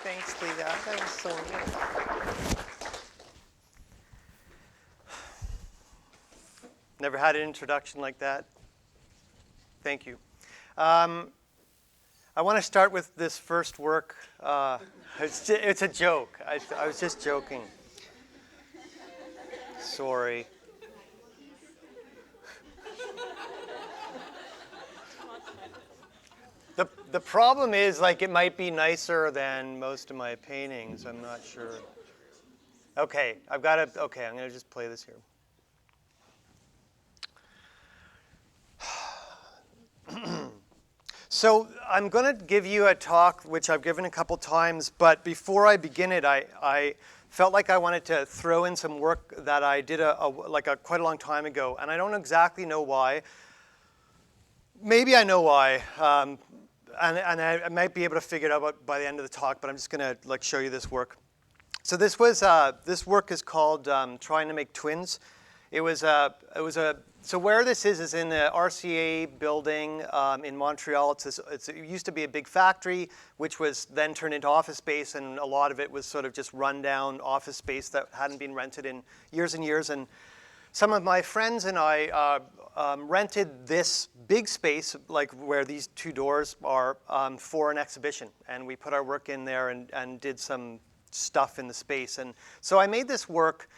Thanks, Leah. That was so neat. Never had an introduction like that. Thank you. I want to start with this first work. It's a joke. I was just joking. Sorry. The problem is, like, it might be nicer than most of my paintings. I'm not sure. Okay, I'm going to just play this here. So I'm going to give you a talk, which I've given a couple times, but before I begin it, I felt like I wanted to throw in some work that I did quite a long time ago, and I don't exactly know why. Maybe I know why, and I might be able to figure it out by the end of the talk, but I'm just going to show you this work. So this work is called Trying to Make Twins. So where this is in the RCA building in Montreal. It used to be a big factory, which was then turned into office space, and a lot of it was sort of just run down office space that hadn't been rented in years and years. And some of my friends and I rented this big space, like where these two doors are, for an exhibition. And we put our work in there and did some stuff in the space. And so I made this work.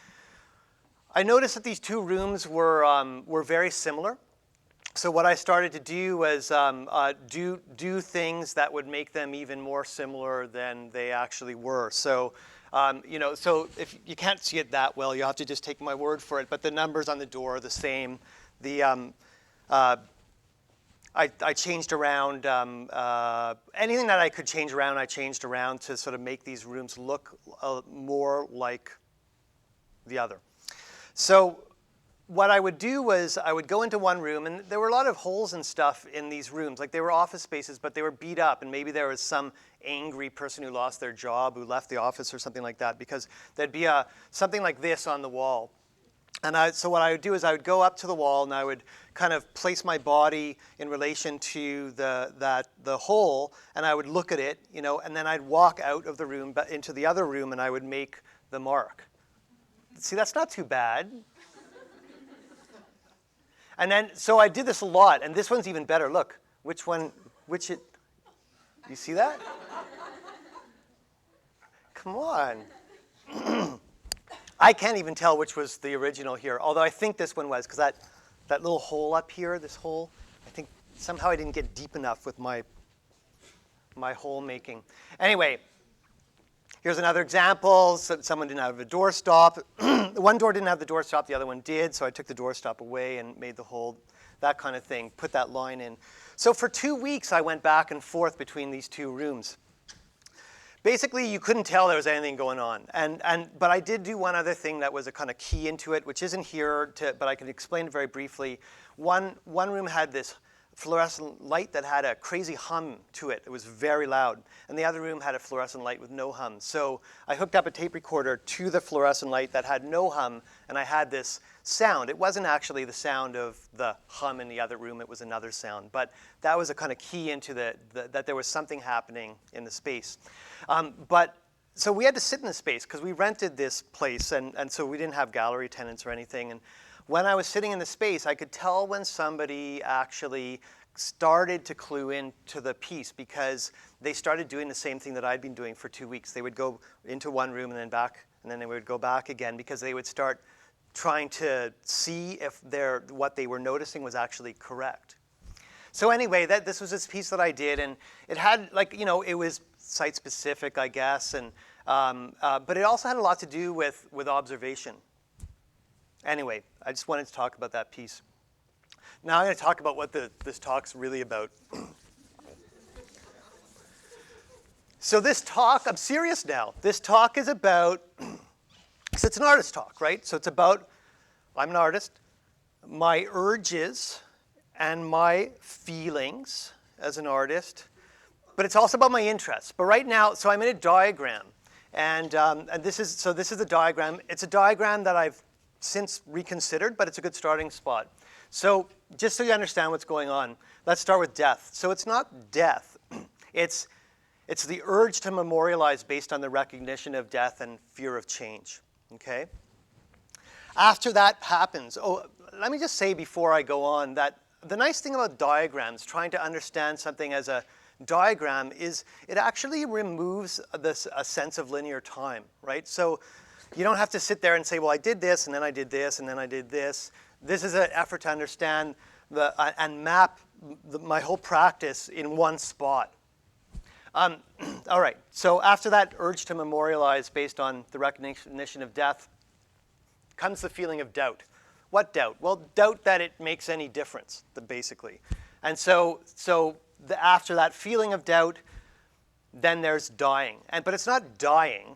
I noticed that these two rooms were very similar. So what I started to do was do things that would make them even more similar than they actually were. So, so if you can't see it that well, you have to just take my word for it. But the numbers on the door are the same. I changed around anything that I could change around. I changed around to sort of make these rooms look more like the other. So what I would do was I would go into one room, and there were a lot of holes and stuff in these rooms. Like, they were office spaces, but they were beat up, and maybe there was some angry person who lost their job, who left the office or something like that, because there'd be something like this on the wall. And so what I would do is I would go up to the wall, and I would kind of place my body in relation to the hole, and I would look at it, and then I'd walk out of the room into the other room, and I would make the mark. See, that's not too bad. And then, so I did this a lot, and this one's even better. Look, you see that? Come on. I can't even tell which was the original here, although I think this one was, because that little hole up here, this hole, I think somehow I didn't get deep enough with my hole making. Anyway, here's another example. Someone didn't have a doorstop. One door didn't have the doorstop, the other one did, so I took the doorstop away and made the hole, that kind of thing, put that line in. So for 2 weeks, I went back and forth between these two rooms. Basically, you couldn't tell there was anything going on. But I did do one other thing that was a kind of key into it, which isn't here, but I can explain it very briefly. One room had this fluorescent light that had a crazy hum to it. It was very loud. And the other room had a fluorescent light with no hum. So I hooked up a tape recorder to the fluorescent light that had no hum, and I had this sound. It wasn't actually the sound of the hum in the other room. It was another sound. But that was a kind of key into that there was something happening in the space. So we had to sit in the space because we rented this place, and so we didn't have gallery tenants or anything. And when I was sitting in the space, I could tell when somebody actually started to clue into the piece, because they started doing the same thing that I'd been doing for 2 weeks. They would go into one room and then back, and then they would go back again, because they would start trying to see if what they were noticing was actually correct. So anyway, this was this piece that I did, and it had, it was site-specific, I guess, but it also had a lot to do with observation. Anyway, I just wanted to talk about that piece. Now I'm going to talk about what this talk's really about. So this talk, I'm serious now. This talk is about, because it's an artist talk, right? So it's about, I'm an artist, my urges and my feelings as an artist, but it's also about my interests. But right now, so I'm in a diagram, and this is the diagram. It's a diagram that I've since reconsidered, but it's a good starting spot. So just so you understand what's going on, let's start with death. So it's not death. It's It's the urge to memorialize based on the recognition of death and fear of change, okay? After that happens, let me just say before I go on that the nice thing about diagrams, trying to understand something as a diagram, is it actually removes a sense of linear time, right? So you don't have to sit there and say, well, I did this, and then I did this, and then I did this. This is an effort to understand and map my whole practice in one spot. All right, so after that urge to memorialize based on the recognition of death comes the feeling of doubt. What doubt? Well, doubt that it makes any difference, basically. And so after that feeling of doubt, then there's dying. But it's not dying.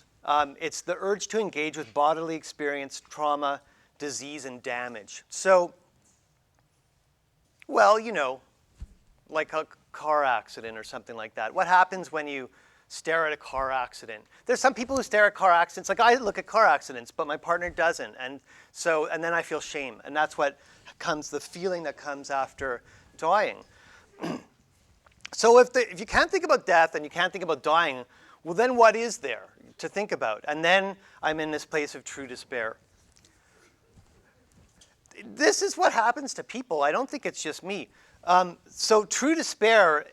It's the urge to engage with bodily experience, trauma, disease, and damage. So, well, you know, like a car accident or something like that. What happens when you stare at a car accident? There's some people who stare at car accidents. Like, I look at car accidents, but my partner doesn't. And then I feel shame. And that's what comes, the feeling that comes after dying. So if you can't think about death and you can't think about dying, well, then what is there to think about? And then I'm in this place of true despair. This is what happens to people. I don't think it's just me. So true despair,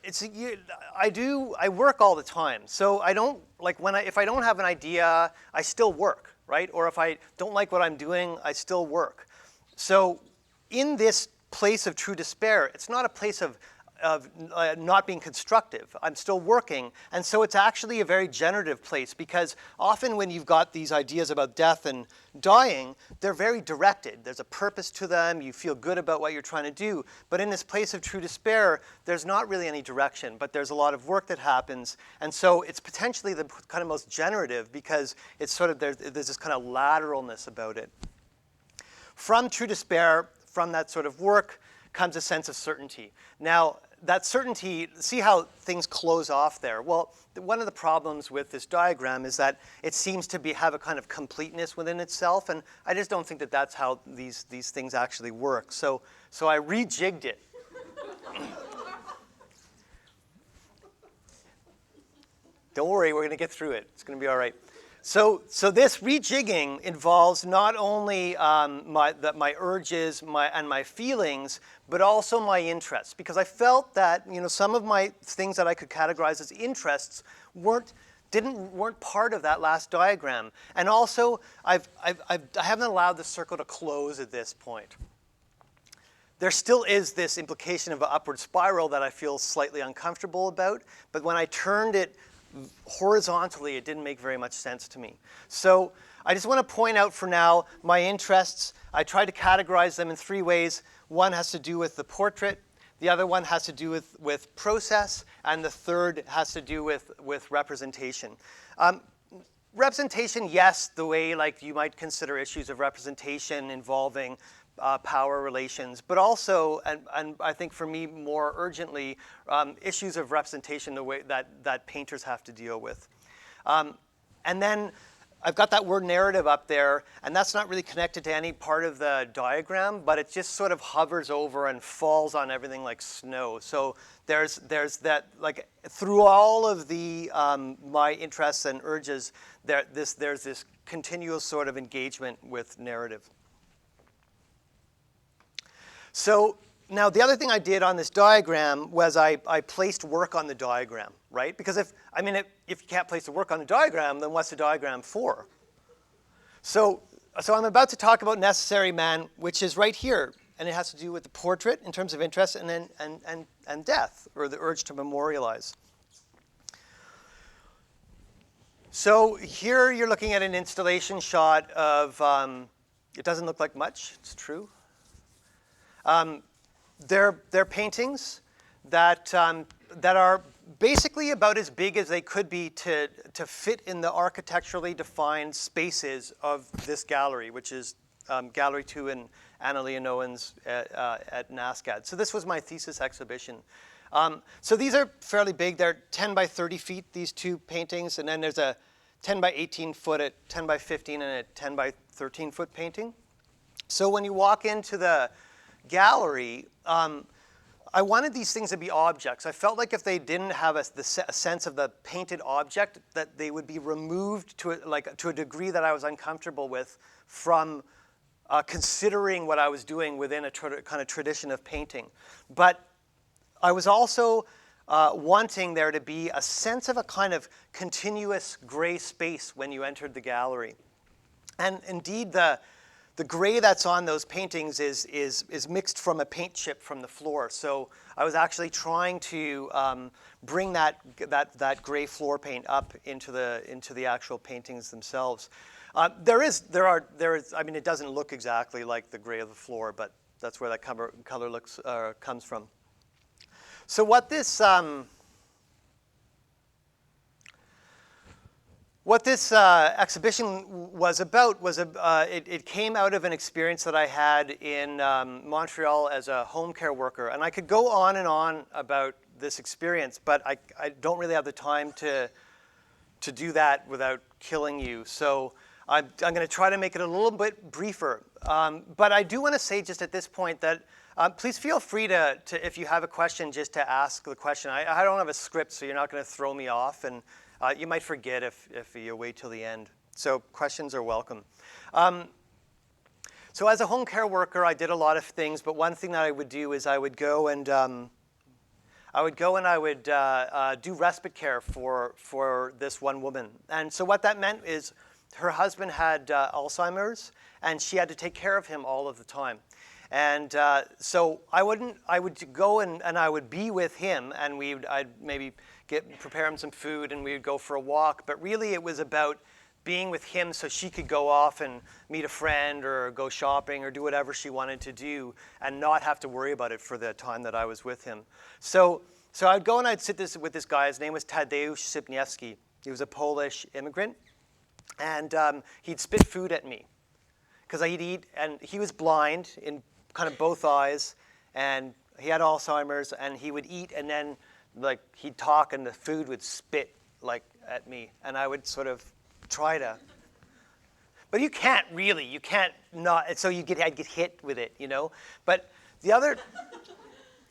I work all the time. So I don't, like if I don't have an idea, I still work, right? Or if I don't like what I'm doing, I still work. So in this place of true despair, it's not a place of not being constructive. I'm still working. And so it's actually a very generative place, because often when you've got these ideas about death and dying, they're very directed. There's a purpose to them. You feel good about what you're trying to do. But in this place of true despair, there's not really any direction, but there's a lot of work that happens. And so it's potentially the kind of most generative, because it's sort of, there's this kind of lateralness about it. From true despair, from that sort of work, comes a sense of certainty. Now, that certainty, see how things close off there? Well, one of the problems with this diagram is that it seems to have a kind of completeness within itself, and I just don't think that that's how these things actually work. So I rejigged it. Don't worry, we're going to get through it. It's going to be all right. So this rejigging involves not only my urges and my feelings, but also my interests, because I felt that some of my things that I could categorize as interests weren't part of that last diagram, and also I haven't allowed the circle to close at this point. There still is this implication of an upward spiral that I feel slightly uncomfortable about, but when I turned it horizontally, it didn't make very much sense to me. So I just want to point out for now my interests. I tried to categorize them in three ways. One has to do with the portrait, the other one has to do with process, and the third has to do with representation. Representation, yes, the way like you might consider issues of representation involving power relations, but also, and I think for me more urgently, issues of representation, the way that painters have to deal with. And then I've got that word narrative up there, and that's not really connected to any part of the diagram, but it just sort of hovers over and falls on everything like snow. So there's that, like, through all of the my interests and urges, there's this continual sort of engagement with narrative. So now the other thing I did on this diagram was I placed work on the diagram, right? Because if you can't place the work on the diagram, then what's the diagram for? So I'm about to talk about necessary man, which is right here, and it has to do with the portrait in terms of interest, and then and death, or the urge to memorialize. So here you're looking at an installation shot of, it doesn't look like much, it's true. They're paintings that are basically about as big as they could be to fit in the architecturally defined spaces of this gallery, which is Gallery 2 in Anna Leonowens at NASCAD. So this was my thesis exhibition. So these are fairly big. They're 10 by 30 feet, these two paintings, and then there's a 10 by 18 foot, a 10 by 15, and a 10 by 13 foot painting. So when you walk into the gallery, I wanted these things to be objects. I felt like if they didn't have a sense of the painted object, that they would be removed to a degree that I was uncomfortable with from considering what I was doing within a kind of tradition of painting. But I was also wanting there to be a sense of a kind of continuous gray space when you entered the gallery. And indeed, the gray that's on those paintings is mixed from a paint chip from the floor. So I was actually trying to bring that gray floor paint up into the actual paintings themselves. I mean, it doesn't look exactly like the gray of the floor, but that's where that color comes from. So what this exhibition was about was it came out of an experience that I had in Montreal as a home care worker. And I could go on and on about this experience, but I don't really have the time to do that without killing you. So I'm going to try to make it a little bit briefer. But I do want to say just at this point that please feel free to, if you have a question, just to ask the question. I don't have a script, so you're not going to throw me off. And you might forget if you wait till the end. So questions are welcome. So as a home care worker, I did a lot of things. But one thing that I would do is I would go and do respite care for this one woman. And so what that meant is her husband had Alzheimer's, and she had to take care of him all of the time. And so I would go and I would be with him, and I'd maybe prepare him some food, and we would go for a walk. But really it was about being with him so she could go off and meet a friend or go shopping or do whatever she wanted to do and not have to worry about it for the time that I was with him. So I'd go and I'd sit with this guy. His name was Tadeusz Sypniewski. He was a Polish immigrant. And he'd spit food at me because I'd eat, and he was blind in kind of both eyes, and he had Alzheimer's, and he would eat, and then he'd talk, and the food would spit at me, and I would sort of try to, but you can't not. So I'd get hit with it, you know. But the other,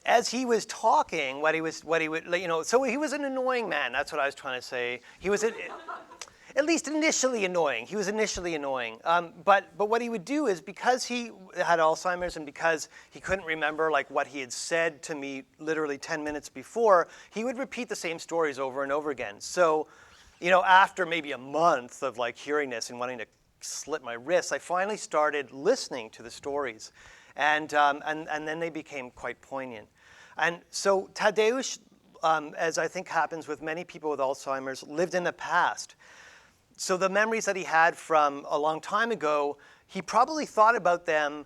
as he was talking, so he was an annoying man. That's what I was trying to say. He was at least initially annoying. He was initially annoying. But what he would do is, because he had Alzheimer's and because he couldn't remember what he had said to me literally 10 minutes before, he would repeat the same stories over and over again. So, after maybe a month of hearing this and wanting to slit my wrists, I finally started listening to the stories. And then they became quite poignant. And so Tadeusz, as I think happens with many people with Alzheimer's, lived in the past. So the memories that he had from a long time ago, he probably thought about them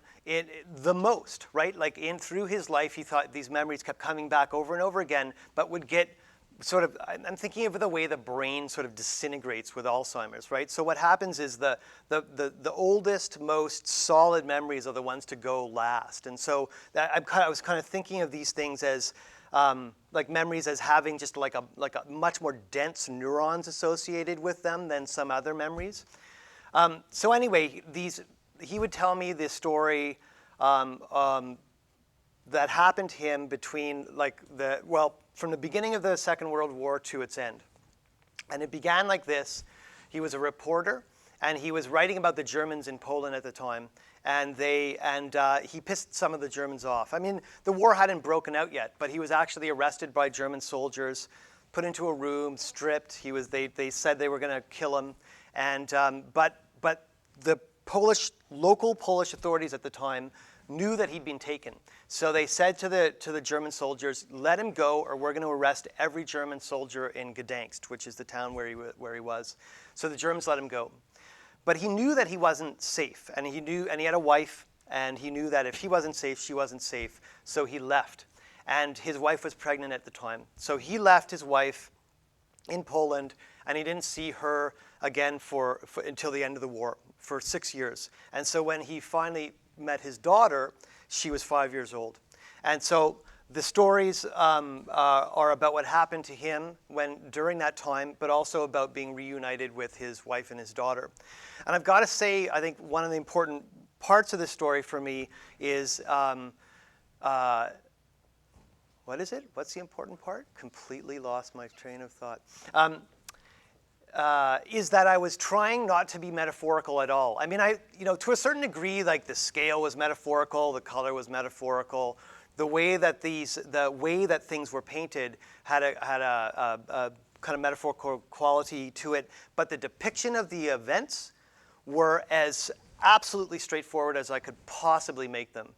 the most, right? Through his life, he thought these memories kept coming back over and over again, but would get sort of, I'm thinking of the way the brain sort of disintegrates with Alzheimer's, right? So what happens is the oldest, most solid memories are the ones to go last. And so I was kind of thinking of these things as memories as having just a much more dense neurons associated with them than some other memories. So anyway, he would tell me this story that happened to him between from the beginning of the Second World War to its end. And it began like this. He was a reporter, and he was writing about the Germans in Poland at the time. And he pissed some of the Germans off. I mean, the war hadn't broken out yet, but he was actually arrested by German soldiers, put into a room, stripped. They said they were going to kill him, but the local Polish authorities at the time knew that he'd been taken. So they said to the German soldiers, "Let him go, or we're going to arrest every German soldier in Gdansk," which is the town where he was. So the Germans let him go. But he knew that he wasn't safe, and he had a wife, and he knew that if he wasn't safe, she wasn't safe, so he left. And his wife was pregnant at the time. So he left his wife in Poland, and he didn't see her again until the end of the war, for 6 years. And so when he finally met his daughter, she was 5 years old. And so the stories are about what happened to him during that time, but also about being reunited with his wife and his daughter. And I've got to say, I think one of the important parts of this story for me is what is it? What's the important part? Completely lost my train of thought. Is that I was trying not to be metaphorical at all. I mean, to a certain degree, like the scale was metaphorical, the color was metaphorical, the way that things were painted had a kind of metaphorical quality to it, but the depiction of the events were as absolutely straightforward as I could possibly make them.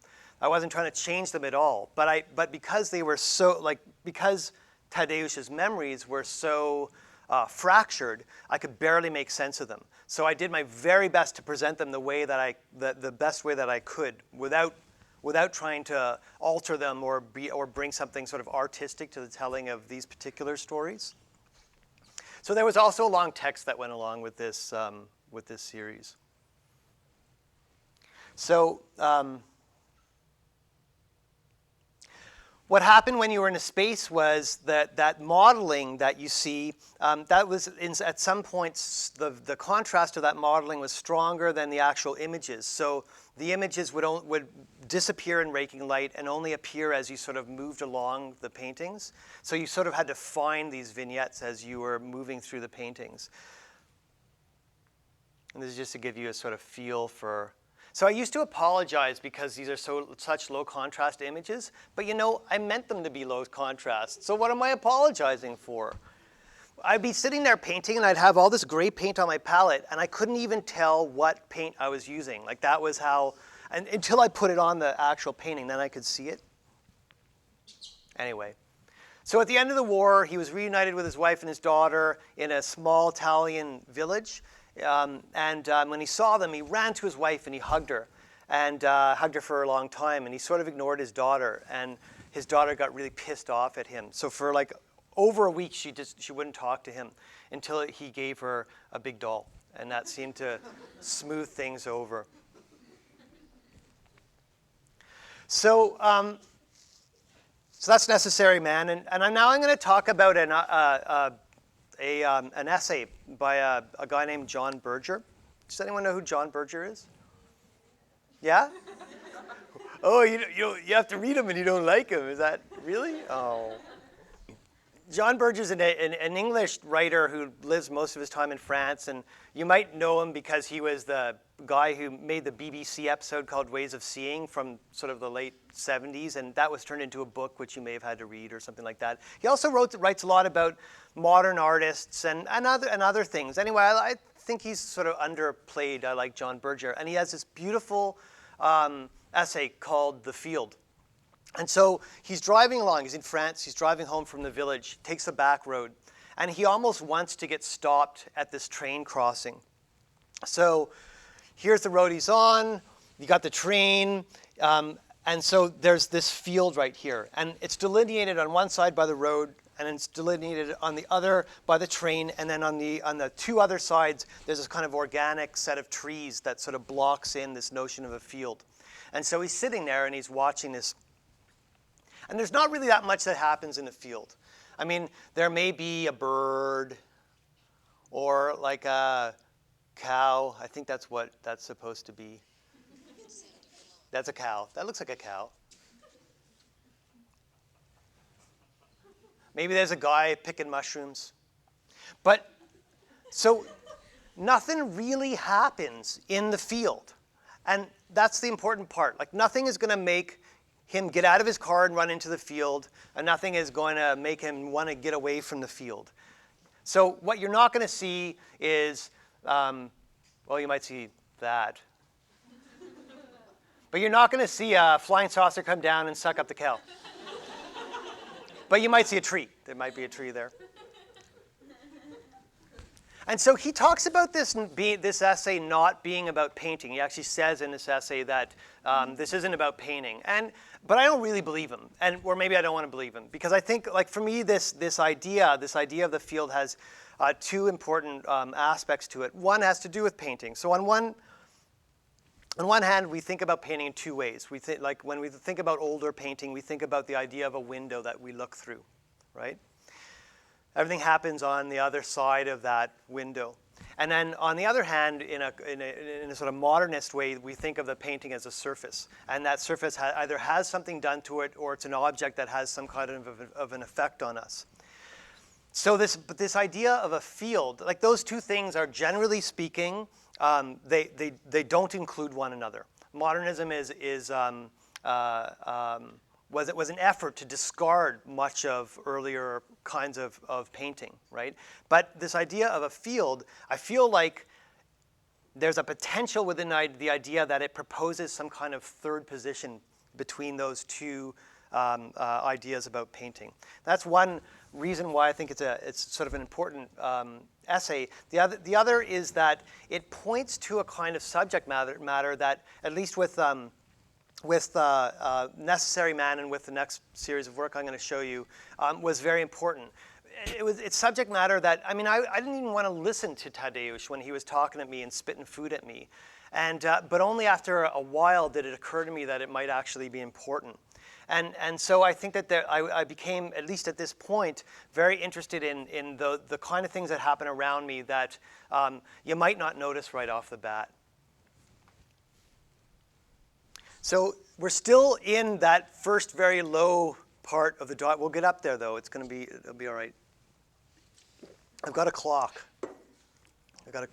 I wasn't trying to change them at all, but because they were because Tadeusz's memories were so fractured, I could barely make sense of them. So I did my very best to present them the best way that I could, without trying to alter them or bring something sort of artistic to the telling of these particular stories. So there was also a long text that went along with this series. So what happened when you were in a space was that modeling that you see, that was at some points the contrast to that modeling was stronger than the actual images. So the images would disappear in raking light and only appear as you sort of moved along the paintings. So you sort of had to find these vignettes as you were moving through the paintings. And this is just to give you a sort of feel for. So I used to apologize because these are such low contrast images, but I meant them to be low contrast. So what am I apologizing for? I'd be sitting there painting and I'd have all this gray paint on my palette and I couldn't even tell what paint I was using. Like that was how, and until I put it on the actual painting, then I could see it. Anyway, so at the end of the war, he was reunited with his wife and his daughter in a small Italian village. When he saw them, he ran to his wife and he hugged her, and hugged her for a long time. And he sort of ignored his daughter, and his daughter got really pissed off at him. So for like over a week, she wouldn't talk to him until he gave her a big doll, and that seemed to smooth things over. So that's Necessary Man, and I'm going to talk about an essay by a guy named John Berger. Does anyone know who John Berger is? Yeah? Oh, you have to read him and you don't like him. Is that really? Oh. John Berger is an English writer who lives most of his time in France, and you might know him because he was the guy who made the BBC episode called Ways of Seeing from sort of the late 70s, and that was turned into a book which you may have had to read or something like that. He also writes a lot about modern artists and other things. Anyway, I think he's sort of underplayed. I like John Berger, and he has this beautiful essay called The Field. And so he's driving along, he's in France, he's driving home from the village, takes the back road, and he almost wants to get stopped at this train crossing. So here's the road he's on, you got the train, and so there's this field right here, and it's delineated on one side by the road, and it's delineated on the other by the train, and then on the two other sides, there's this kind of organic set of trees that sort of blocks in this notion of a field. And so he's sitting there and he's watching this. And there's not really that much that happens in the field. I mean, there may be a bird or like a cow. I think that's what that's supposed to be. That's a cow. That looks like a cow. Maybe there's a guy picking mushrooms. But so nothing really happens in the field. And that's the important part. Like nothing is going to make him get out of his car and run into the field, and nothing is going to make him want to get away from the field. So what you're not going to see is, well, you might see that. But you're not going to see a flying saucer come down and suck up the cow. But you might see a tree. There might be a tree there. And so he talks about this essay not being about painting. He actually says in this essay that this isn't about painting. But I don't really believe him, or maybe I don't want to believe him, because I think, like for me, this idea of the field has two important aspects to it. One has to do with painting. So on one hand, we think about painting in two ways. We think, like when we think about older painting, we think about the idea of a window that we look through, right? Everything happens on the other side of that window. And then on the other hand, in a sort of modernist way, we think of the painting as a surface. And that surface either has something done to it or it's an object that has some kind of an effect on us. So this idea of a field, like those two things are generally speaking, they don't include one another. Modernism was an effort to discard much of earlier kinds of painting, right? But this idea of a field, I feel like there's a potential within the idea that it proposes some kind of third position between those two ideas about painting. That's one reason why I think it's sort of an important essay. The other is that it points to a kind of subject matter that, at least with Necessary Man and with the next series of work I'm going to show you, was very important. It's subject matter that, I mean, I didn't even want to listen to Tadeusz when he was talking at me and spitting food at me. But only after a while did it occur to me that it might actually be important. And so I think that I became, at least at this point, very interested in the kind of things that happen around me that you might not notice right off the bat. So we're still in that first very low part of the dot. We'll get up there though. It'll be all right. I've got a clock.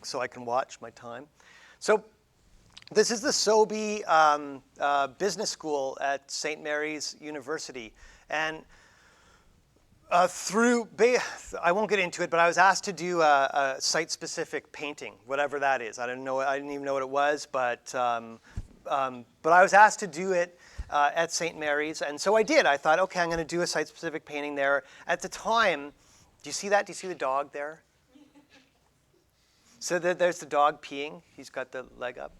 So I can watch my time. So this is the Sobey Business School at St. Mary's University. And I won't get into it, but I was asked to do a site-specific painting, whatever that is. I didn't even know what it was, but I was asked to do it at St. Mary's, and so I did. I thought, okay, I'm going to do a site-specific painting there. At the time, do you see that? Do you see the dog there? So there's the dog peeing. He's got the leg up.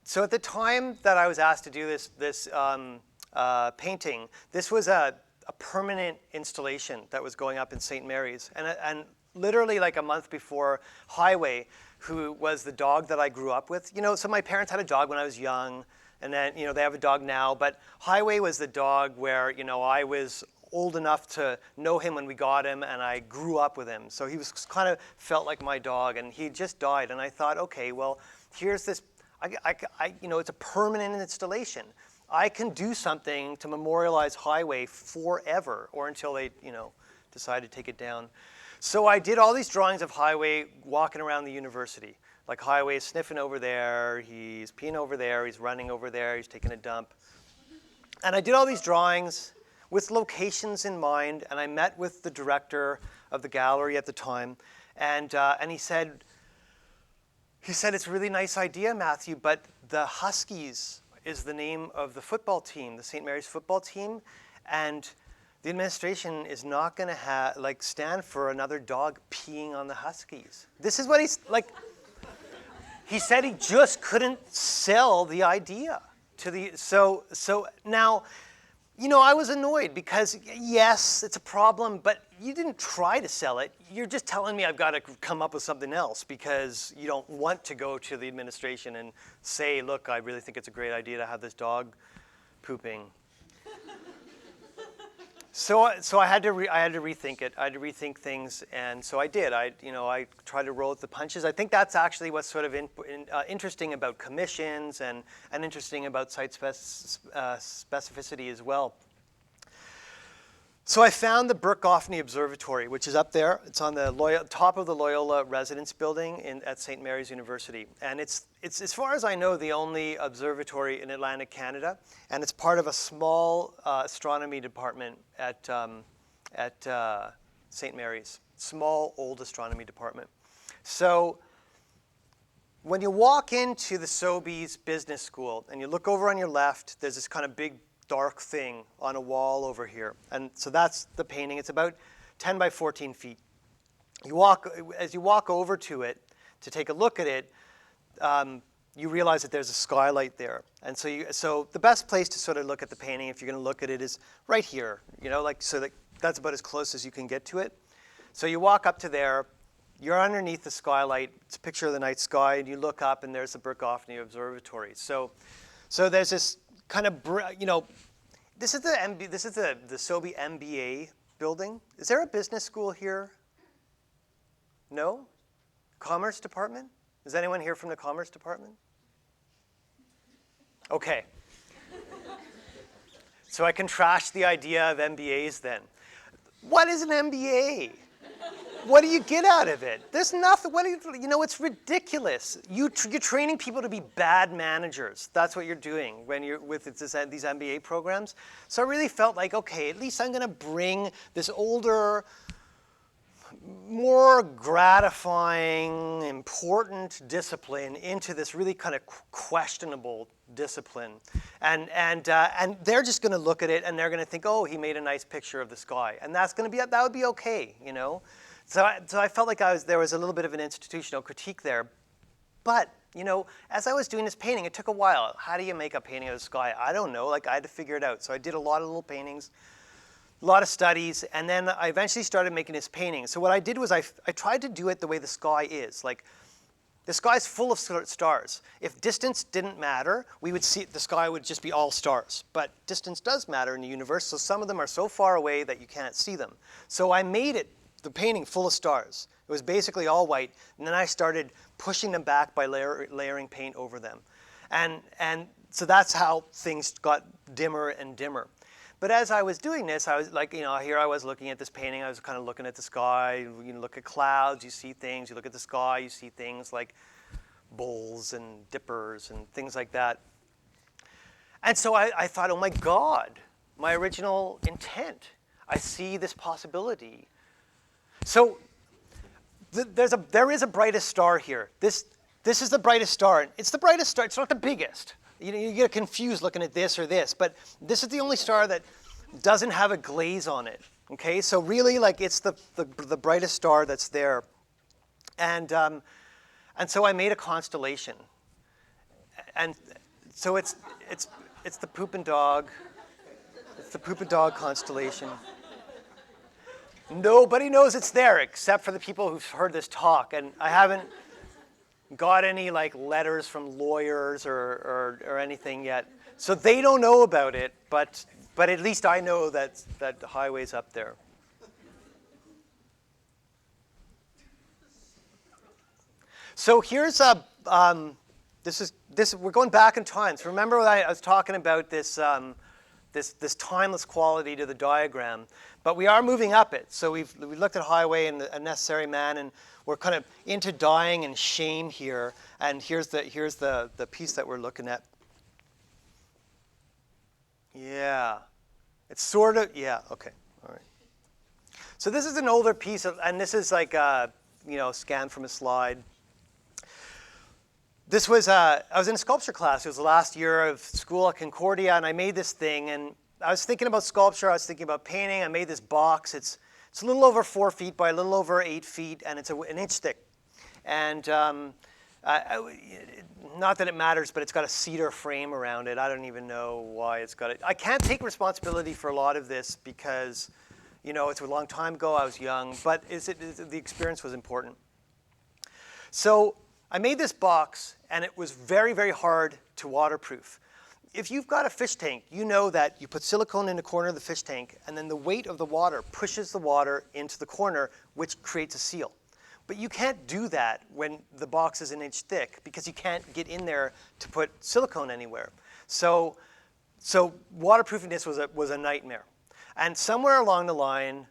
So at the time that I was asked to do this painting, this was a permanent installation that was going up in St. Mary's, and literally like a month before, Highway, who was the dog that I grew up with. So my parents had a dog when I was young, and then, they have a dog now, but Highway was the dog where, I was old enough to know him when we got him, and I grew up with him. So he was kind of felt like my dog, and he just died, and I thought, okay, well, here's this, it's a permanent installation. I can do something to memorialize Highway forever, or until they, decide to take it down. So I did all these drawings of Highway walking around the university. Like Highway is sniffing over there, he's peeing over there, he's running over there, he's taking a dump. And I did all these drawings with locations in mind, and I met with the director of the gallery at the time, and he said, it's a really nice idea, Matthew, but the Huskies is the name of the football team, the St. Mary's football team, and the administration is not going to stand for another dog peeing on the Huskies. This is what he's like. He said he just couldn't sell the idea to the so now, I was annoyed because yes, it's a problem, but you didn't try to sell it. You're just telling me I've got to come up with something else because you don't want to go to the administration and say, look, I really think it's a great idea to have this dog pooping. So I had to rethink it. I had to rethink things, and so I did. I tried to roll with the punches. I think that's actually what's sort of interesting about commissions and interesting about site specificity as well. So I found the Burke-Goffney Observatory, which is up there. It's on the top of the Loyola Residence Building at St. Mary's University. And it's, as far as I know, the only observatory in Atlantic Canada. And it's part of a small astronomy department at St. Mary's. Small, old astronomy department. So when you walk into the Sobey's Business School and you look over on your left, there's this kind of big dark thing on a wall over here. And so that's the painting. It's about 10 by 14 feet. As you walk over to it to take a look at it, you realize that there's a skylight there. And so the best place to sort of look at the painting, if you're going to look at it, is right here. That's about as close as you can get to it. So you walk up to there. You're underneath the skylight. It's a picture of the night sky, and you look up, and there's the Burke-Goffney Observatory. So there's this kind of, this is the Sobey MBA building. Is there a business school here? No? Commerce Department? Is anyone here from the Commerce Department? Okay. So I can trash the idea of MBAs then. What is an MBA? What do you get out of it? There's nothing. It's ridiculous. You're training people to be bad managers. That's what you're doing when you're with these MBA programs. So I really felt like, okay, at least I'm going to bring this older, more gratifying, important discipline into this really kind of questionable discipline, and they're just going to look at it and they're going to think, oh, he made a nice picture of the sky, and that would be okay, So I felt like there was a little bit of an institutional critique there, but as I was doing this painting, it took a while. How do you make a painting of the sky? I don't know. Like I had to figure it out. So I did a lot of little paintings. A lot of studies, and then I eventually started making this painting. So what I did was I tried to do it the way the sky is. Like, the sky is full of stars. If distance didn't matter, we would see the sky would just be all stars. But distance does matter in the universe, so some of them are so far away that you can't see them. So I made the painting full of stars. It was basically all white, and then I started pushing them back by layering paint over them. And so that's how things got dimmer and dimmer. But as I was doing this, I was like, here I was looking at this painting. I was kind of looking at the sky. You look at clouds, you see things. You look at the sky, you see things like bulls and dippers and things like that. And so I thought, oh my God, my original intent. I see this possibility. So there is a brightest star here. This is the brightest star. It's the brightest star. It's not the biggest. You get confused looking at this or this, but this is the only star that doesn't have a glaze on it. Okay, so really, like it's the brightest star that's there, and so I made a constellation, and so it's the poop and dog. It's the poop and dog constellation. Nobody knows it's there except for the people who've heard this talk, and I haven't got any like letters from lawyers or anything yet, so they don't know about it. But at least I know that the highway's up there. So here's we're going back in time. So remember when I was talking about this this timeless quality to the diagram, but we are moving up it. So we looked at highway and a necessary man, and we're kind of into dying and shame here. And here's the piece that we're looking at. Yeah, it's sort of, yeah, okay, all right. So this is an older piece, and this is like scanned from a slide. This was, I was in a sculpture class. It was the last year of school at Concordia, and I made this thing, and I was thinking about sculpture, I was thinking about painting. I made this box. It's a little over 4 feet by a little over 8 feet, and it's an inch thick. And not that it matters, but it's got a cedar frame around it. I don't even know why it's got it. I can't take responsibility for a lot of this because, it's a long time ago. I was young, but the experience was important. So I made this box, and it was very, very hard to waterproof. If you've got a fish tank, you know that you put silicone in the corner of the fish tank, and then the weight of the water pushes the water into the corner, which creates a seal. But you can't do that when the box is an inch thick because you can't get in there to put silicone anywhere. So waterproofing this was a nightmare. And somewhere along the line,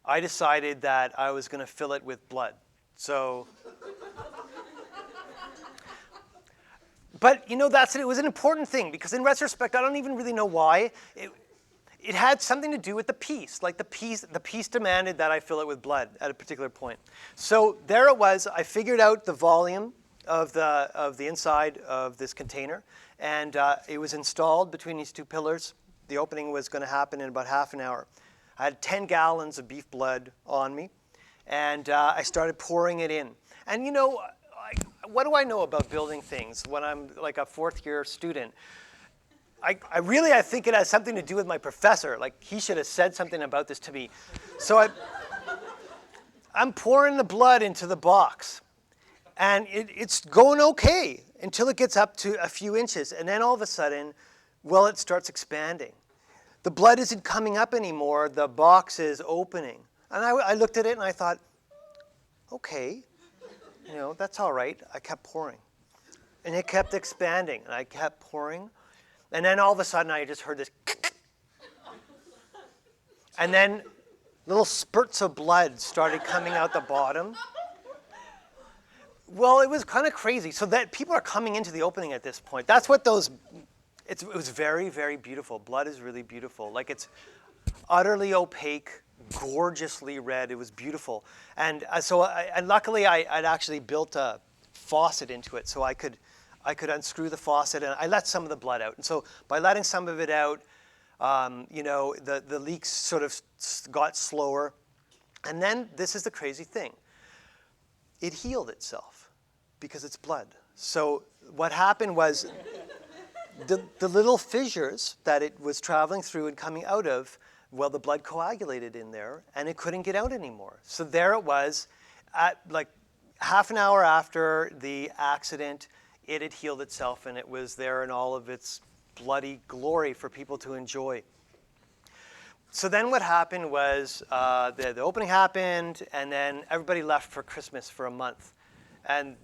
I decided that I was going to fill it with blood. But it was an important thing because in retrospect, I don't even really know why. It had something to do with the piece. Like the piece demanded that I fill it with blood at a particular point. So there it was. I figured out the volume of the inside of this container, and it was installed between these two pillars. The opening was going to happen in about half an hour. I had 10 gallons of beef blood on me, and I started pouring it in. And what do I know about building things when I'm like a fourth-year student? I think it has something to do with my professor. Like, he should have said something about this to me. So I'm pouring the blood into the box. And it's going okay until it gets up to a few inches. And then all of a sudden, it starts expanding. The blood isn't coming up anymore. The box is opening. And I looked at it and I thought, okay. that's all right. I kept pouring. And it kept expanding, and I kept pouring. And then all of a sudden, I just heard this. And then little spurts of blood started coming out the bottom. Well, it was kind of crazy. So that people are coming into the opening at this point. That's what it was very, very beautiful. Blood is really beautiful. Like, it's utterly opaque, gorgeously red. It was beautiful. And luckily, I'd actually built a faucet into it, so I could unscrew the faucet, and I let some of the blood out. And so by letting some of it out, the leaks sort of got slower. And then this is the crazy thing. It healed itself because it's blood. So what happened was the little fissures that it was traveling through and coming out of, well, the blood coagulated in there, and it couldn't get out anymore. So there it was, at like half an hour after the accident, it had healed itself, and it was there in all of its bloody glory for people to enjoy. So then what happened was the opening happened, and then everybody left for Christmas for a month. And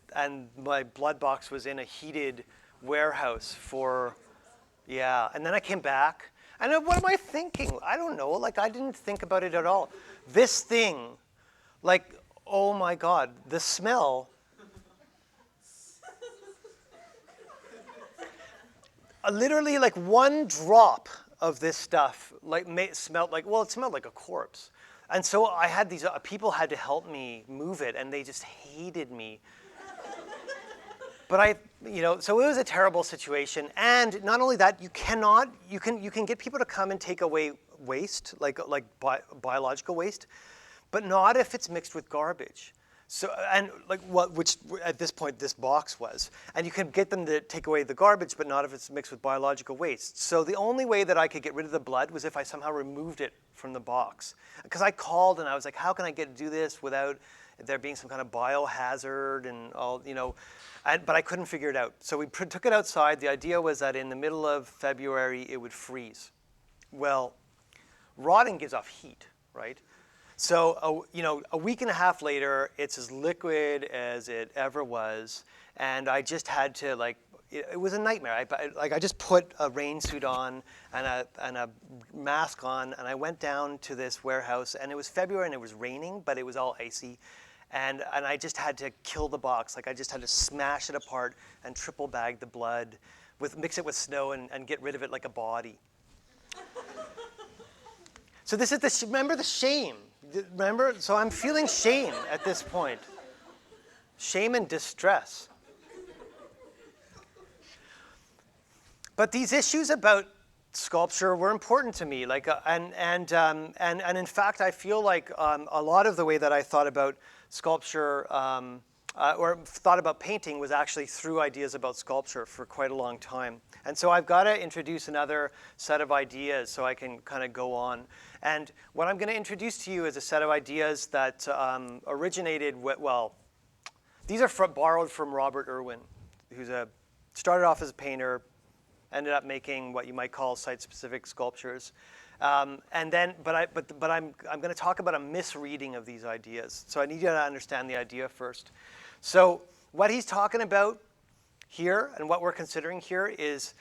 my blood box was in a heated warehouse and then I came back. And then what am I thinking? I don't know. Like, I didn't think about it at all. This thing, like, oh my God, the smell. Literally, like, one drop of this stuff smelled like a corpse. And so I had these people had to help me move it, and they just hated me. But so it was a terrible situation. And not only that, you can get people to come and take away waste, like biological waste, but not if it's mixed with garbage. So, and which at this point this box was. And you can get them to take away the garbage, but not if it's mixed with biological waste. So the only way that I could get rid of the blood was if I somehow removed it from the box. Because I called and I was like, how can I do this without there being some kind of biohazard and all, but I couldn't figure it out. So we took it outside. The idea was that in the middle of February, it would freeze. Well, rotting gives off heat, right? So, a week and a half later, it's as liquid as it ever was. And I just had to, it was a nightmare. I just put a rain suit on and a mask on, and I went down to this warehouse, and it was February and it was raining, but it was all icy. And I just had to kill the box. I just had to smash it apart and triple bag the blood, mix it with snow and get rid of it like a body. So this is remember the shame. Remember? So I'm feeling shame at this point. Shame and distress. But these issues about sculpture were important to me. And in fact, I feel like a lot of the way that I thought about sculpture or thought about painting was actually through ideas about sculpture for quite a long time. And so I've got to introduce another set of ideas so I can kind of go on. And what I'm going to introduce to you is a set of ideas that originated these are borrowed from Robert Irwin, who's started off as a painter, ended up making what you might call site-specific sculptures. But I'm going to talk about a misreading of these ideas. So I need you to understand the idea first. So what he's talking about here and what we're considering here is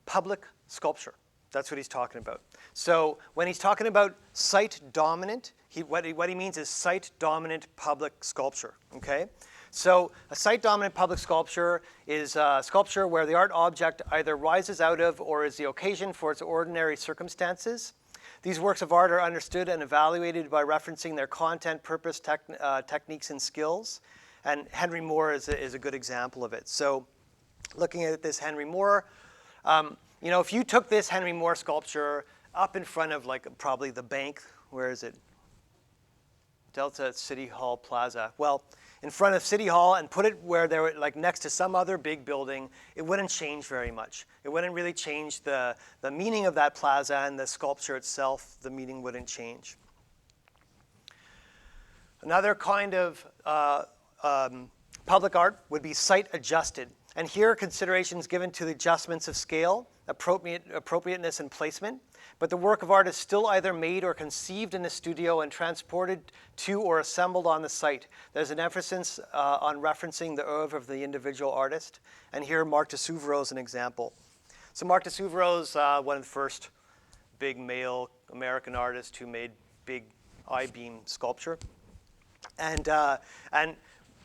public sculpture. That's what he's talking about. So when he's talking about site-dominant, what he means is site-dominant public sculpture, okay? So a site-dominant public sculpture is a sculpture where the art object either rises out of or is the occasion for its ordinary circumstances. These works of art are understood and evaluated by referencing their content, purpose, techniques, and skills. And Henry Moore is a good example of it. So looking at this Henry Moore, if you took this Henry Moore sculpture up in front of probably the bank, where is it? Delta City Hall Plaza. Well, in front of City Hall and put it where they were next to some other big building, it wouldn't change very much. It wouldn't really change the meaning of that plaza, and the sculpture itself, the meaning wouldn't change. Another kind of public art would be site adjusted. And here, considerations given to the adjustments of scale, appropriateness, and placement. But the work of art is still either made or conceived in the studio and transported to or assembled on the site. There's an emphasis on referencing the oeuvre of the individual artist. And here, Marc de Souvreau is an example. So Marc de Souvreau is one of the first big male American artists who made big I-beam sculpture. And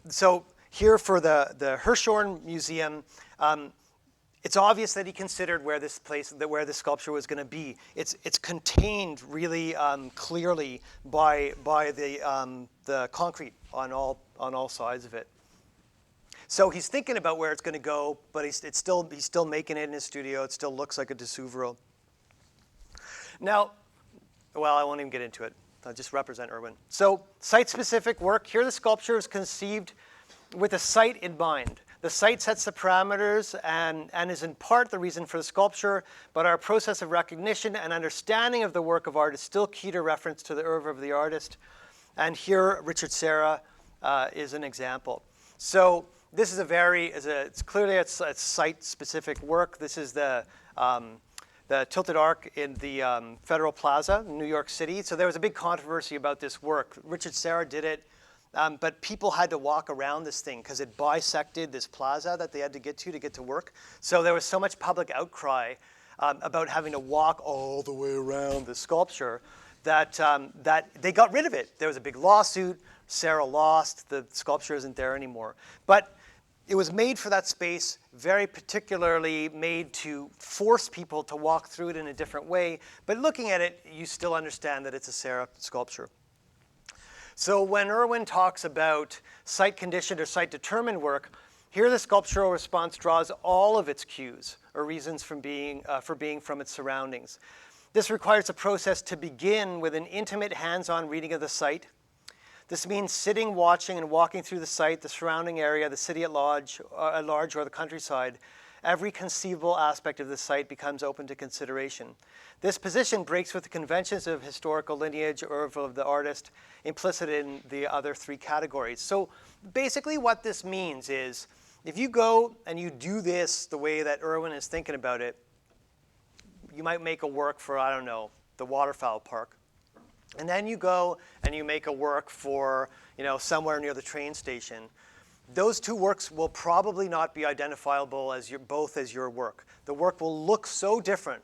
so here for the Hirshhorn Museum, it's obvious that he considered where this sculpture was going to be. It's contained really clearly by the concrete on all sides of it. So he's thinking about where it's going to go, but he's still making it in his studio. It still looks like a de Souvreau. Now, well, I won't even get into it. I'll just represent Irwin. So site-specific work. Here the sculpture is conceived with a site in mind. The site sets the parameters and is in part the reason for the sculpture, but our process of recognition and understanding of the work of art is still key to reference to the oeuvre of the artist. And here, Richard Serra is an example. So this is it's clearly a site-specific work. This is the Tilted Arc in the Federal Plaza in New York City. So there was a big controversy about this work. Richard Serra did it. But people had to walk around this thing because it bisected this plaza that they had to get to work. So there was so much public outcry about having to walk all the way around the sculpture that they got rid of it. There was a big lawsuit. Serra lost. The sculpture isn't there anymore. But it was made for that space, very particularly made to force people to walk through it in a different way. But looking at it, you still understand that it's a Serra sculpture. So when Irwin talks about site-conditioned or site-determined work, here the sculptural response draws all of its cues or reasons for being from its surroundings. This requires a process to begin with an intimate hands-on reading of the site. This means sitting, watching, and walking through the site, the surrounding area, the city at large, or the countryside. Every conceivable aspect of the site becomes open to consideration. This position breaks with the conventions of historical lineage or of the artist implicit in the other three categories. So basically what this means is if you go and you do this the way that Irwin is thinking about it, you might make a work for, I don't know, the waterfowl park. And then you go and you make a work for, somewhere near the train station. Those two works will probably not be identifiable as both as your work. The work will look so different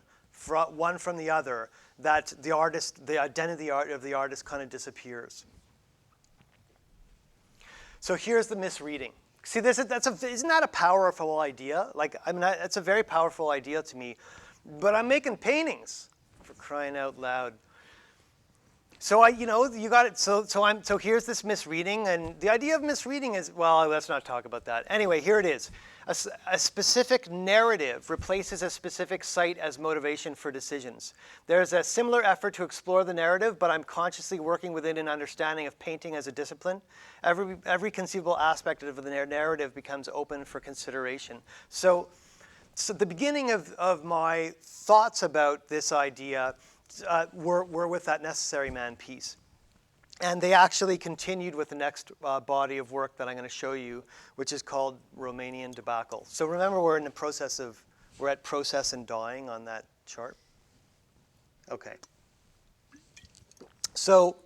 one from the other that the identity of the artist kind of disappears. So here's the misreading. See, isn't that a powerful idea? That's a very powerful idea to me. But I'm making paintings, for crying out loud. So you got it. So here's this misreading, and the idea of misreading is, well, let's not talk about that. Anyway, here it is. A specific narrative replaces a specific site as motivation for decisions. There's a similar effort to explore the narrative, but I'm consciously working within an understanding of painting as a discipline. Every conceivable aspect of the narrative becomes open for consideration. So the beginning of my thoughts about this idea were with that Necessary Man piece. And they actually continued with the next body of work that I'm going to show you, which is called Romanian Debacle. So remember, we're at process and dying on that chart. Okay. So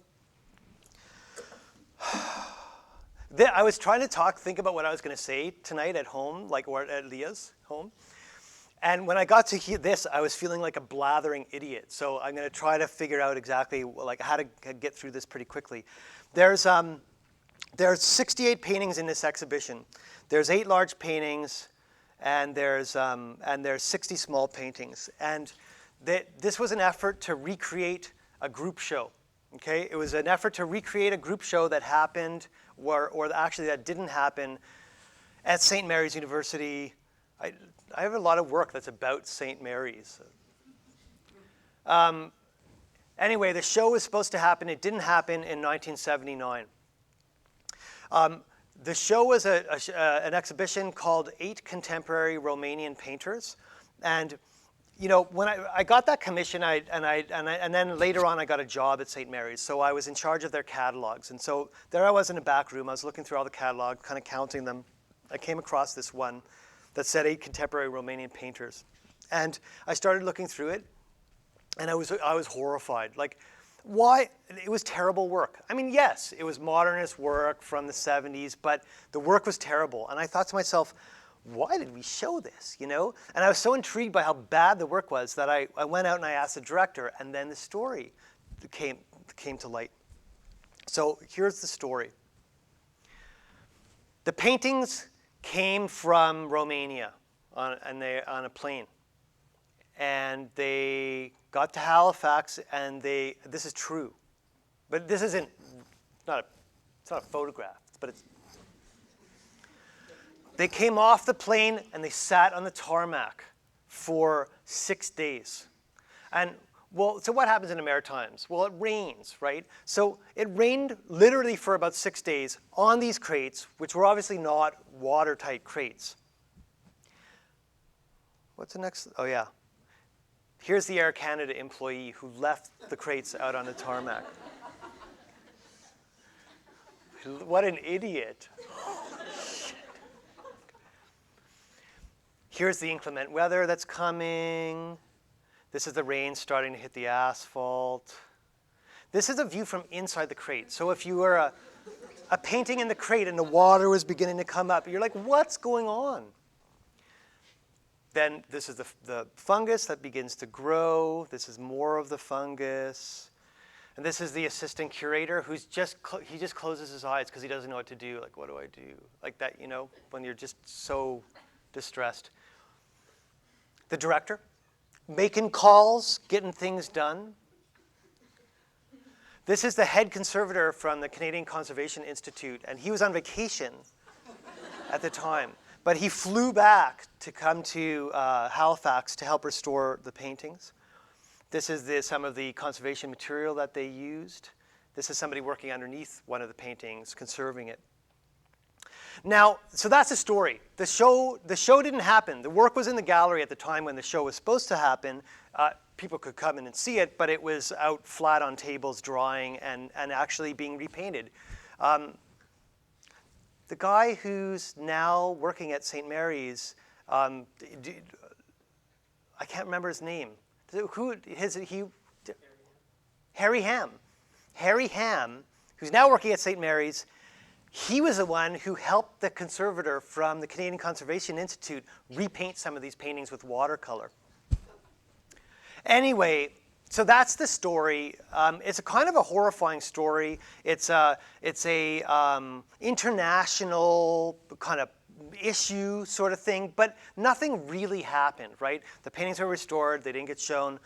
I was trying to think about what I was going to say tonight at home, or at Leah's home. And when I got to this, I was feeling like a blathering idiot. So I'm going to try to figure out exactly how to get through this pretty quickly. There's 68 paintings in this exhibition. There's 8 large paintings, and there's 60 small paintings. And this was an effort to recreate a group show. Okay, it was an effort to recreate a group show that happened, or actually that didn't happen, at St. Mary's University. I have a lot of work that's about St. Mary's. Anyway, the show was supposed to happen. It didn't happen in 1979. The show was an exhibition called 8 Contemporary Romanian Painters. And when I got that commission, and then later on I got a job at St. Mary's. So I was in charge of their catalogs. And so there I was in a back room. I was looking through all the catalogs, kind of counting them. I came across this one. that said 8 contemporary Romanian painters. And I started looking through it, and I was horrified. Like, why? It was terrible work. I mean, yes, it was modernist work from the 70s, but the work was terrible. And I thought to myself, why did we show this, you know? And I was so intrigued by how bad the work was that I went out and I asked the director, and then the story came to light. So here's the story. The paintings came from Romania on a plane. And they got to Halifax, and this is true. But this isn't, it's not a photograph, but they came off the plane and they sat on the tarmac for 6 days. And well, so what happens in the Maritimes? Well, it rains, right? So it rained literally for about 6 days on these crates, which were obviously not watertight crates. What's the next? Oh, yeah. Here's the Air Canada employee who left the crates out on the tarmac. What an idiot. Here's the inclement weather that's coming. This is the rain starting to hit the asphalt. This is a view from inside the crate. So if you were a painting in the crate and the water was beginning to come up, you're like, what's going on? Then this is the fungus that begins to grow. This is more of the fungus. And this is the assistant curator who's he just closes his eyes because he doesn't know what to do. Like, what do I do? Like that, you know, when you're just so distressed. The director, making calls, getting things done. This is the head conservator from the Canadian Conservation Institute, and he was on vacation at the time. But he flew back to come to Halifax to help restore the paintings. This is some of the conservation material that they used. This is somebody working underneath one of the paintings, conserving it. Now, so that's the story. The show didn't happen. The work was in the gallery at the time when the show was supposed to happen. People could come in and see it, but it was out flat on tables drying and actually being repainted. The guy who's now working at St. Mary's, I can't remember his name. Harry Ham. Harry Ham, who's now working at St. Mary's, he was the one who helped the conservator from the Canadian Conservation Institute repaint some of these paintings with watercolor. Anyway, so that's the story. It's a kind of a horrifying story. It's a international kind of issue sort of thing, but nothing really happened, right? The paintings were restored. They didn't get shown.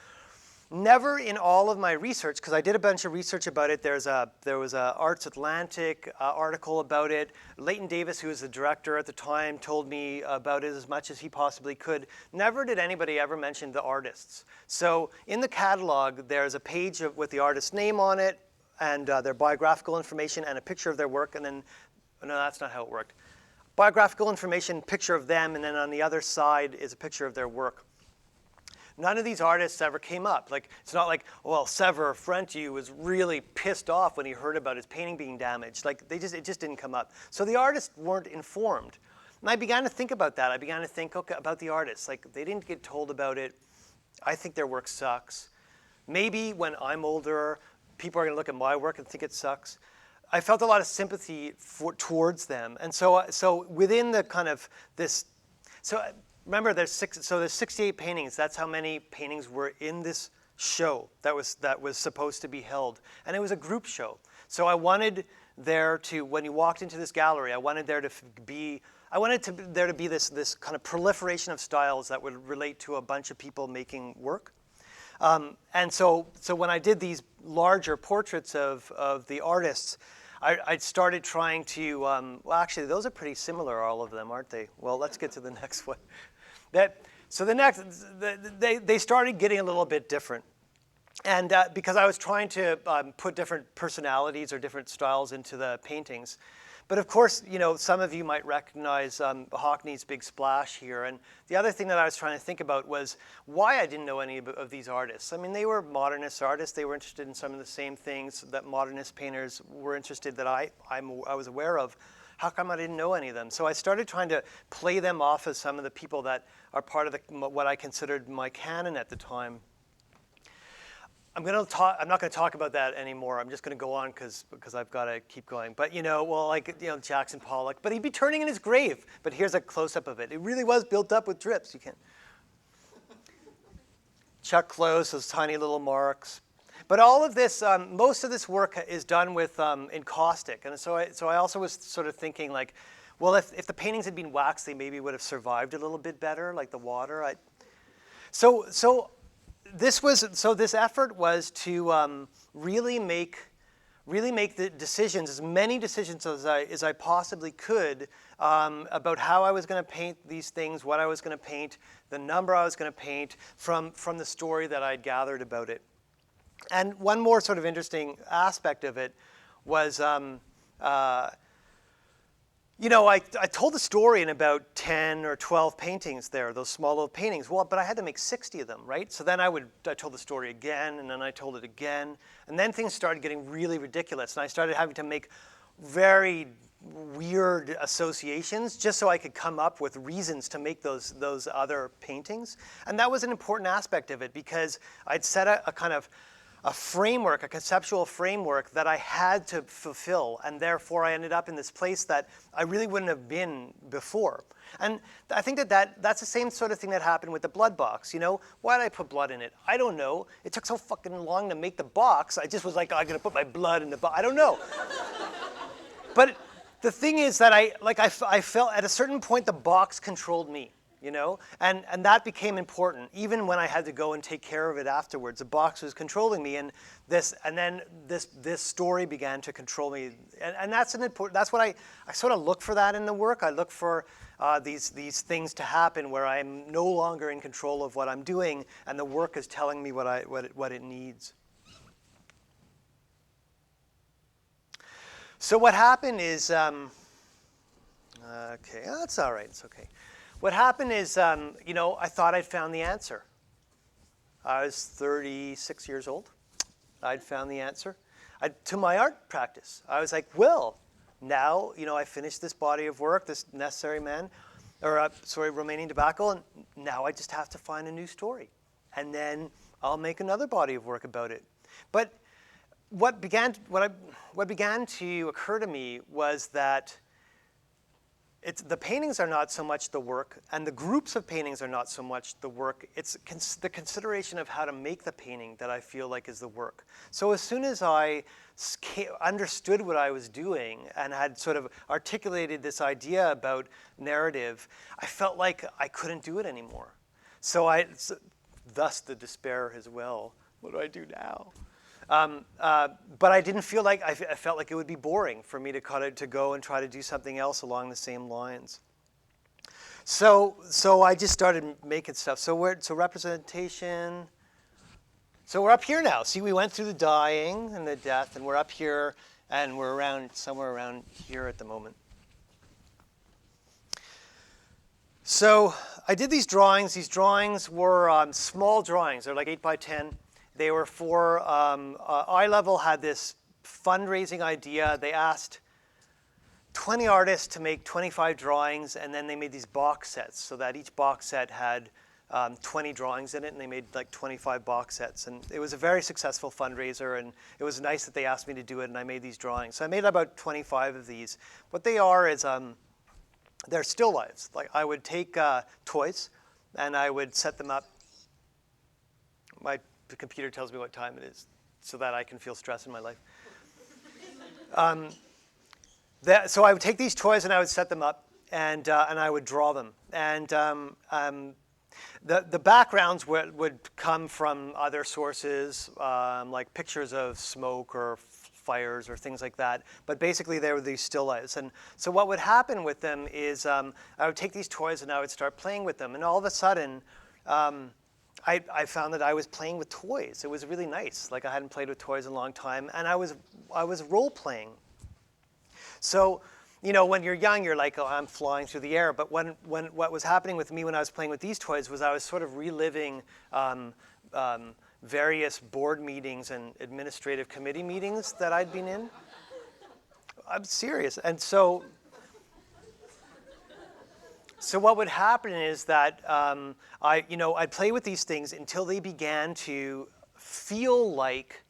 Never in all of my research, because I did a bunch of research about it. There was a Arts Atlantic article about it. Leighton Davis, who was the director at the time, told me about it as much as he possibly could. Never did anybody ever mention the artists. So in the catalog, there's a page with the artist's name on it, and their biographical information, and a picture of their work, and then, no, that's not how it worked. Biographical information, picture of them, and then on the other side is a picture of their work. None of these artists ever came up. Like, it's not like, well, Sever Frentiu was really pissed off when he heard about his painting being damaged. Like, it just didn't come up. So the artists weren't informed. And I began to think about that. I began to think, okay, about the artists. Like, they didn't get told about it. I think their work sucks. Maybe when I'm older, people are going to look at my work and think it sucks. I felt a lot of sympathy towards them. And so within the kind of this, so remember, there's 68 paintings. That's how many paintings were in this show that was supposed to be held, and it was a group show. So I wanted there to, when you walked into this gallery, I wanted there to be this kind of proliferation of styles that would relate to a bunch of people making work. And so when I did these larger portraits of the artists, I started trying to, well, actually, those are pretty similar, all of them, aren't they? Well, let's get to the next one. So the next, they started getting a little bit different. And because I was trying to put different personalities or different styles into the paintings. But of course, you know, some of you might recognize Hockney's big splash here. And the other thing that I was trying to think about was why I didn't know any of these artists. I mean, they were modernist artists. They were interested in some of the same things that modernist painters were interested that I was aware of. how come I didn't know any of them? So I started trying to play them off as some of the people that are part of what I considered my canon at the time. I'm not going to talk about that anymore. I'm just going to go on because I've got to keep going. But Jackson Pollock. But he'd be turning in his grave. But here's a close-up of it. It really was built up with drips. You can't. Chuck Close, those tiny little marks. But all of this, most of this work is done with encaustic. And so I also was sort of thinking like, well, if the paintings had been wax, they maybe would have survived a little bit better, like the water. This effort was to really make the decisions, as many decisions as I possibly could, about how I was going to paint these things, what I was going to paint, the number I was going to paint from the story that I'd gathered about it. And one more sort of interesting aspect of it was, I told the story in about 10 or 12 paintings there, those small little paintings. Well, but I had to make 60 of them, right? So then I told the story again, and then I told it again. And then things started getting really ridiculous. And I started having to make very weird associations just so I could come up with reasons to make those other paintings. And that was an important aspect of it because I'd set a kind of a framework, a conceptual framework that I had to fulfill, and therefore I ended up in this place that I really wouldn't have been before. And I think that's the same sort of thing that happened with the blood box. Why did I put blood in it? I don't know. It took so fucking long to make the box. I just was like, I'm gonna put my blood in the box. I don't know. But the thing is that I felt at a certain point the box controlled me. And that became important. Even when I had to go and take care of it afterwards, the box was controlling me, and then this story began to control me. And that's what I sort of look for that in the work. I look for these things to happen where I'm no longer in control of what I'm doing, and the work is telling me what it needs. So what happened is, okay, that's all right. It's okay. What happened is, I thought I'd found the answer. I was 36 years old. I'd found the answer to my art practice. I was like, well, now, I finished this body of work, this Necessary Man, Romanian Tobacco, and now I just have to find a new story. And then I'll make another body of work about it. But what began to occur to me was that the paintings are not so much the work, and the groups of paintings are not so much the work. It's the consideration of how to make the painting that I feel like is the work. So as soon as I understood what I was doing and had sort of articulated this idea about narrative, I felt like I couldn't do it anymore. Thus the despair as well. What do I do now? But I didn't feel like, I felt like it would be boring for me to go and try to do something else along the same lines. So I just started making stuff. So representation. So we're up here now. See, we went through the dying and the death, and we're up here, and we're somewhere around here at the moment. So I did these drawings. These drawings were small drawings. They're like 8 by 10. They were for, Eye Level had this fundraising idea. They asked 20 artists to make 25 drawings, and then they made these box sets so that each box set had 20 drawings in it, and they made like 25 box sets. And it was a very successful fundraiser, and it was nice that they asked me to do it, and I made these drawings. So I made about 25 of these. What they are is they're still lifes. Like I would take toys, and I would set them up. The computer tells me what time it is so that I can feel stress in my life. So I would take these toys and I would set them up, and I would draw them. And the backgrounds would come from other sources, like pictures of smoke or fires or things like that. But basically, they were these still lifes. And so what would happen with them is I would take these toys and I would start playing with them. And all of a sudden, I found that I was playing with toys. It was really nice. Like I hadn't played with toys in a long time, and I was role playing. So, when you're young, you're like, oh, I'm flying through the air. But what was happening with me when I was playing with these toys was I was sort of reliving various board meetings and administrative committee meetings that I'd been in. I'm serious. And so So what would happen is that I'd play with these things until they began to feel like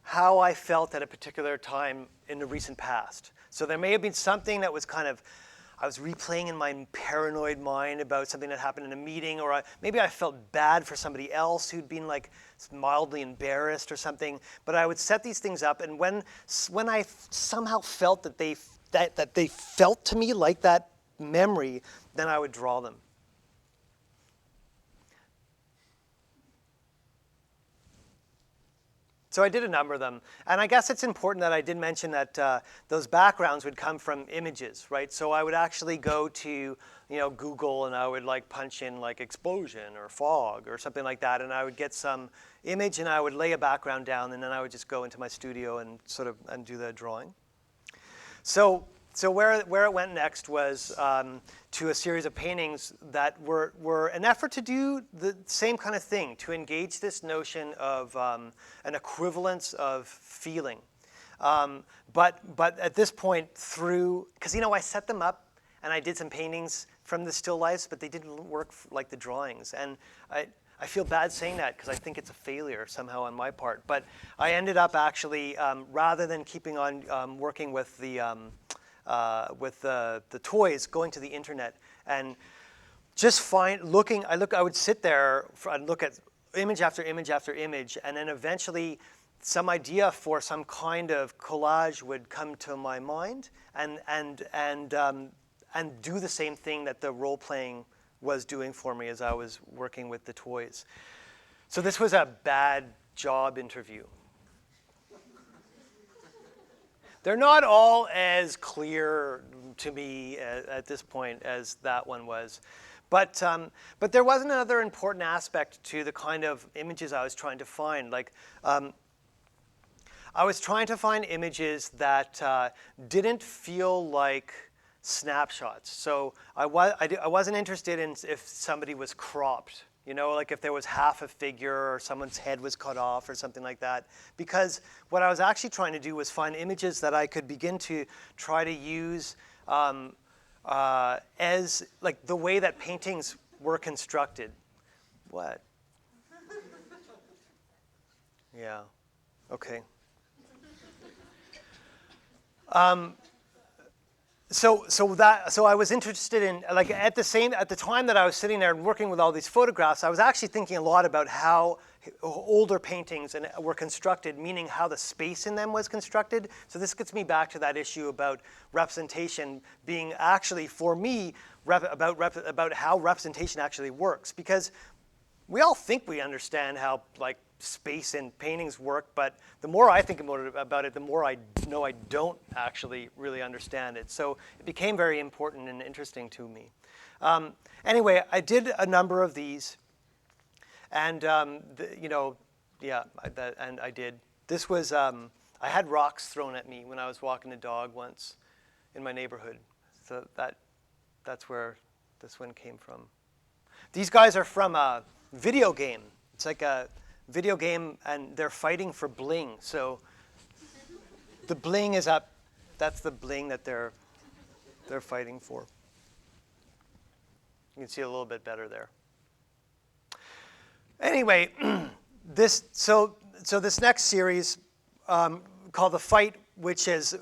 how I felt at a particular time in the recent past. So there may have been something that was kind of, I was replaying in my paranoid mind about something that happened in a meeting, or maybe I felt bad for somebody else who'd been like mildly embarrassed or something. But I would set these things up, and when I somehow felt that they felt to me like that memory, then I would draw them. So I did a number of them. And I guess it's important that I did mention that those backgrounds would come from images, right? So I would actually go to Google, and I would like punch in like explosion or fog or something like that, and I would get some image, and I would lay a background down, and then I would just go into my studio and and do the drawing. So where it went next was to a series of paintings that were an effort to do the same kind of thing, to engage this notion of an equivalence of feeling. But at this point because I set them up and I did some paintings from the still lifes, but they didn't work like the drawings. And I feel bad saying that because I think it's a failure somehow on my part. But I ended up actually, rather than keeping on working with the toys, going to the internet and just I would sit there and look at image after image after image, and then eventually some idea for some kind of collage would come to my mind, and do the same thing that the role playing was doing for me as I was working with the toys. So this was a bad job interview. They're not all as clear to me at this point as that one was. But there was another important aspect to the kind of images I was trying to find. I was trying to find images that didn't feel like snapshots. So I wasn't interested in if somebody was cropped. Like if there was half a figure or someone's head was cut off or something like that. Because what I was actually trying to do was find images that I could begin to try to use as like the way that paintings were constructed. What? Yeah. Okay. So I was interested in, like, at the time that I was sitting there and working with all these photographs, I was actually thinking a lot about how older paintings were constructed, meaning how the space in them was constructed. So this gets me back to that issue about representation being actually, for me, about how representation actually works. Because we all think we understand how, like, space in paintings work, but the more I think about it, the more I know I don't actually really understand it. So it became very important and interesting to me. Anyway, I did a number of these, and and I did. This was I had rocks thrown at me when I was walking the dog once in my neighborhood. So that's where this one came from. These guys are from a video game. It's like a video game, and they're fighting for bling. So the bling is up. That's the bling that they're fighting for. You can see a little bit better there. Anyway, this next series called The Fight, which is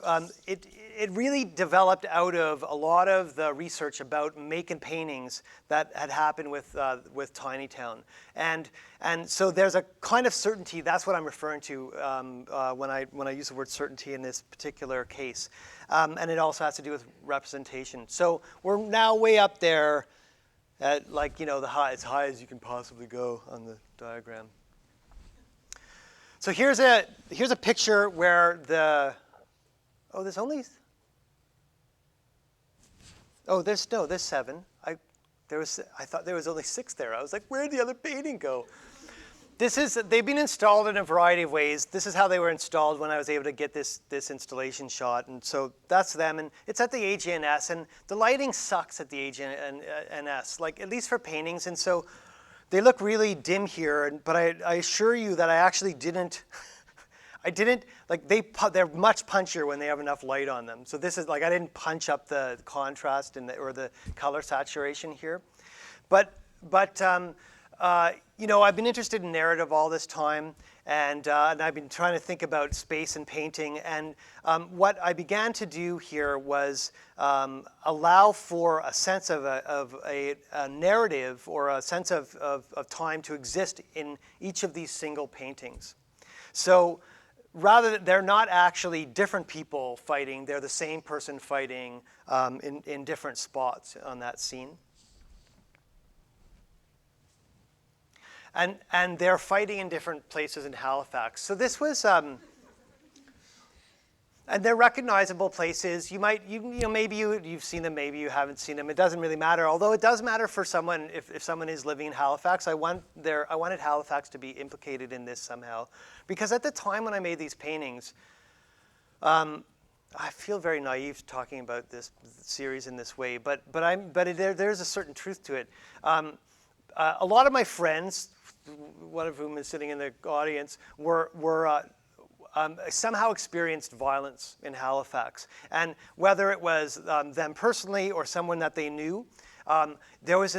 it really developed out of a lot of the research about making paintings that had happened with Tinytown, and so there's a kind of certainty. That's what I'm referring to when I use the word certainty in this particular case, and it also has to do with representation. So we're now way up there at as high as you can possibly go on the diagram. So here's a picture where there's seven. I thought there was only six there. I was like, where'd the other painting go? They've been installed in a variety of ways. This is how they were installed when I was able to get this installation shot. And so that's them. And it's at the AGNS. And the lighting sucks at the AGNS, like at least for paintings. And so they look really dim here. But I assure you that I actually didn't I didn't, like they're much punchier when they have enough light on them. So this is like, I didn't punch up the contrast or the color saturation here. But you know, I've been interested in narrative all this time, and I've been trying to think about space and painting. And what I began to do here was allow for a sense of a narrative or a sense of time to exist in each of these single paintings. So rather, they're not actually different people fighting, they're the same person fighting in different spots on that scene. And they're fighting in different places in Halifax. So this was, and they're recognizable places. You might, you know, maybe you've seen them, maybe you haven't seen them. It doesn't really matter. Although it does matter for someone, if someone is living in Halifax. I wanted Halifax to be implicated in this somehow, because at the time when I made these paintings, I feel very naive talking about this series in this way, but there's a certain truth to it. A lot of my friends, one of whom is sitting in the audience, were somehow experienced violence in Halifax. And whether it was them personally or someone that they knew, there was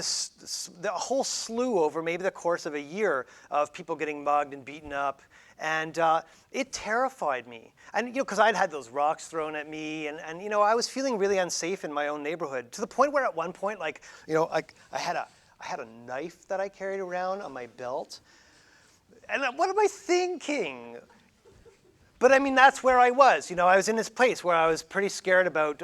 a whole slew over maybe the course of a year of people getting mugged and beaten up. And it terrified me. And, you know, because I'd had those rocks thrown at me, and you know, I was feeling really unsafe in my own neighborhood, to the point where at one point, like, you know, I had a knife that I carried around on my belt. And what am I thinking? But I mean, that's where I was. You know, I was in this place where I was pretty scared about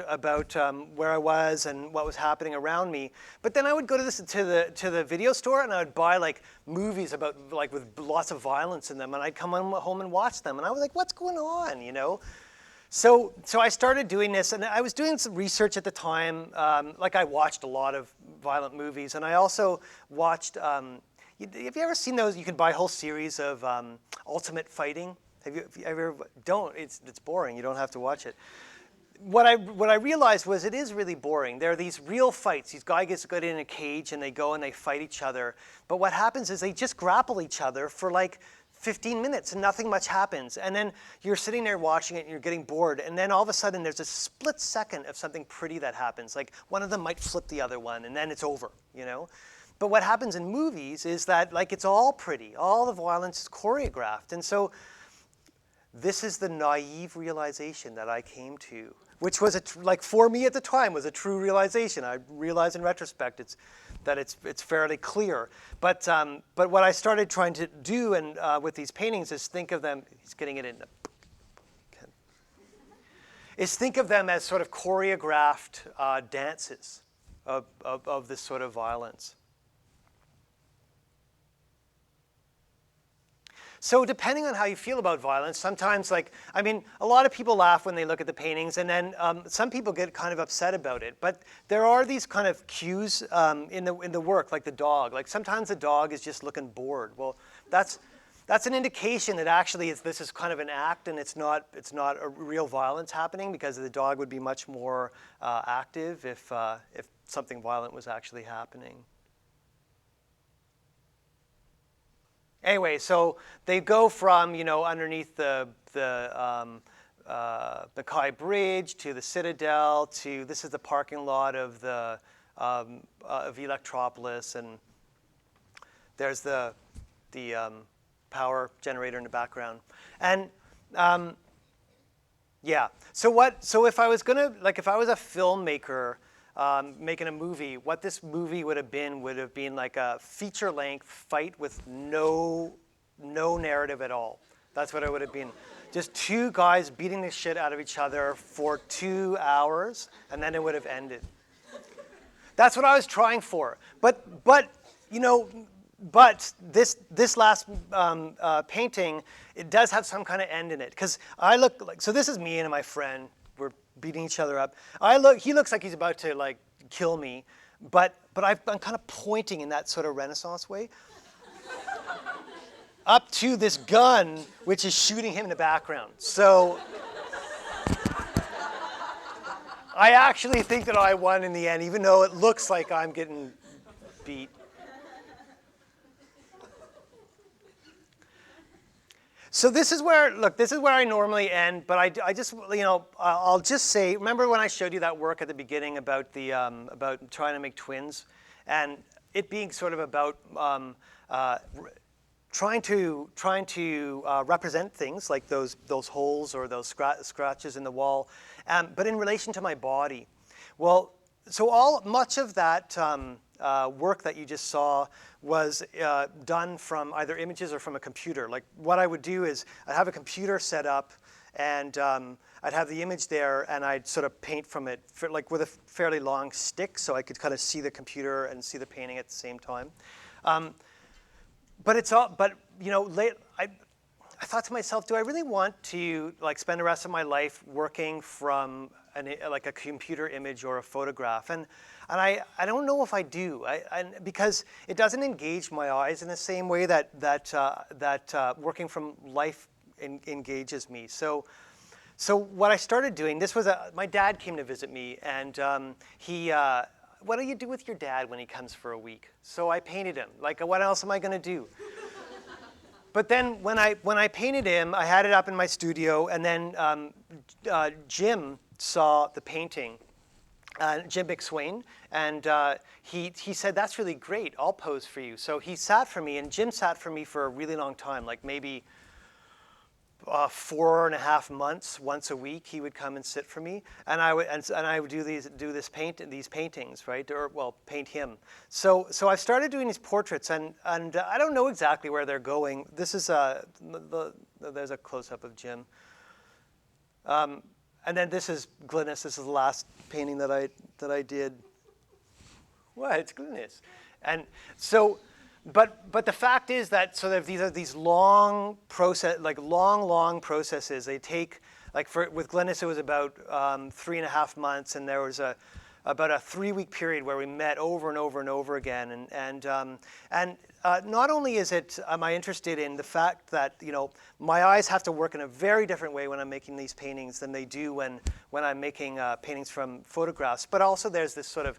where I was and what was happening around me. But then I would go to the video store, and I would buy like movies about, like, with lots of violence in them, and I'd come home and watch them, and I was like, what's going on, you know? So I started doing this, and I was doing some research at the time. Like, I watched a lot of violent movies, and I also watched, have you ever seen those? You can buy a whole series of Ultimate Fighting. Have you ever? Don't. It's boring. You don't have to watch it. What I realized was it is really boring. There are these real fights. These guys get in a cage, and they go and they fight each other. But what happens is they just grapple each other for like 15 minutes and nothing much happens. And then you're sitting there watching it and you're getting bored. And then all of a sudden there's a split second of something pretty that happens. Like one of them might flip the other one, and then it's over, you know? But what happens in movies is that, like, it's all pretty. All the violence is choreographed. And so this is the naive realization that I came to, which was, like, for me at the time, was a true realization. I realize in retrospect that it's fairly clear. But what I started trying to do with these paintings is think of them, he's getting it in, is think of them as sort of choreographed dances of this sort of violence. So depending on how you feel about violence, sometimes, like, I mean, a lot of people laugh when they look at the paintings, and then some people get kind of upset about it. But there are these kind of cues in the work, like the dog. Like sometimes the dog is just looking bored. Well, that's an indication that actually this is kind of an act, and it's not a real violence happening, because the dog would be much more active if something violent was actually happening. Anyway, so they go from, you know, underneath the Mackay Bridge to the Citadel to, this is the parking lot of Electropolis, and there's the power generator in the background. And yeah, so if I was if I was a filmmaker making a movie, what this movie would have been like a feature-length fight with no narrative at all. That's what it would have been. Just two guys beating the shit out of each other for 2 hours, and then it would have ended. That's what I was trying for. But you know, this last painting, it does have some kind of end in it, because I look like, so this is me and my friend. We're beating each other up. He looks like he's about to, like, kill me, but I'm kind of pointing in that sort of Renaissance way up to this gun, which is shooting him in the background. So I actually think that I won in the end, even though it looks like I'm getting beat. So this is where, look, this is where I normally end, but I just, I'll just say, remember when I showed you that work at the beginning about about trying to make twins, and it being sort of about trying to represent things like those holes or those scratches in the wall, but in relation to my body. Well, so much of that work that you just saw was done from either images or from a computer. Like what I would do is I'd have a computer set up, and I'd have the image there, and I'd sort of paint from it like with a fairly long stick, so I could kind of see the computer and see the painting at the same time. But I thought to myself, do I really want to like spend the rest of my life working from like a computer image or a photograph? And I don't know if I do, because it doesn't engage my eyes in the same way that working from life engages me. So what I started doing, this was my dad came to visit me, and what do you do with your dad when he comes for a week? So I painted him. Like, what else am I going to do? But then when I painted him, I had it up in my studio, and then Jim saw the painting, Jim McSwain, and he said, that's really great, I'll pose for you. So he sat for me, and Jim sat for me for a really long time, like maybe 4.5 months, once a week, he would come and sit for me, and I would do these paintings, right? Or well, paint him. So I started doing these portraits, and I don't know exactly where they're going. This is there's a close up of Jim, and then this is Glynis. This is the last painting that I did. What? It's Glynis, and so. But the fact is that these are these long processes. They take, like with Glynis, it was about 3.5 months, and there was about a 3-week period where we met over and over and over again. And not only am I interested in the fact that my eyes have to work in a very different way when I'm making these paintings than they do when I'm making paintings from photographs, but also there's this sort of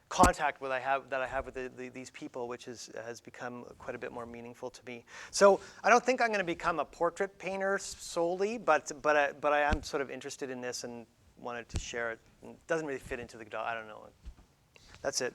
contact that I have with these people, which has become quite a bit more meaningful to me. So I don't think I'm going to become a portrait painter solely, but I am sort of interested in this and wanted to share it. It doesn't really fit into the, I don't know. That's it.